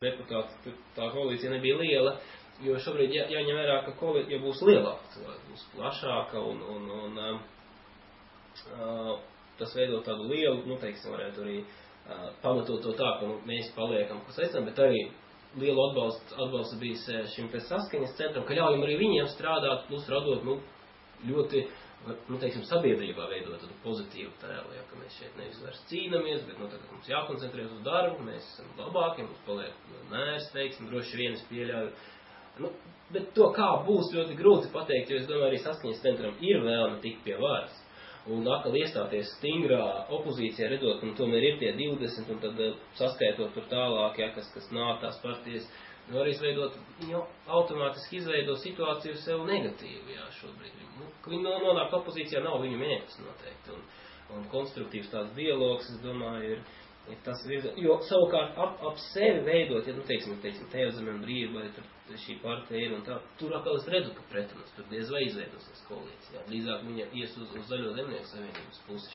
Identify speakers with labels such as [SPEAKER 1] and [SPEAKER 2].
[SPEAKER 1] deputāti, tā koalīcija nebija liela, jo šobrīd jāņem vērā, ka koalīcija būs lielāka, cilvēki būs plašāka un tas veidot tādu lielu, teiksim, varētu arī pamatot to tā, ka mēs paliekam, kas esam, bet arī lielu atbalstu bijis šim saskaņas centram, ka ļaujam arī viņiem strādāt, plus radot, ļoti, teiksim, sabiedrībā veidot tādu pozitīvu tēlu, ka mēs šeit nevis vairs cīnamies, bet, tagad mums jākoncentrēs uz darbu, mēs esam labāki, mums paliek mērs, teiksim, droši vien es pieļauju. Bet to kā būs ļoti grūti pateikt, jo es domāju, arī saskaņas centram ir vēlme tikt pie varas. Un atkal iestāties stingrā opozīcijā, redzot, ka tomēr ir tie 20, un tad saskaitot tur tālāk, kas nāk tās partijas, arī izveidot, automātiski izveido situāciju sev negatīvu, šobrīd. Viņi nonāk opozīcijā nav viņu mērķis noteikti, un konstruktīvs tāds dialogs, es domāju, ir tas virziens, jo savukārt ap sevi veidot, teiksim, Tēvzeme un Brīvība, tur šī partija ir un tā, tur atkal es redzu, ka pretrunas, tur diez vai izveidosies koalīcijā. Drīzāk viņa ies uz Zaļo zemnieku savienības pusi.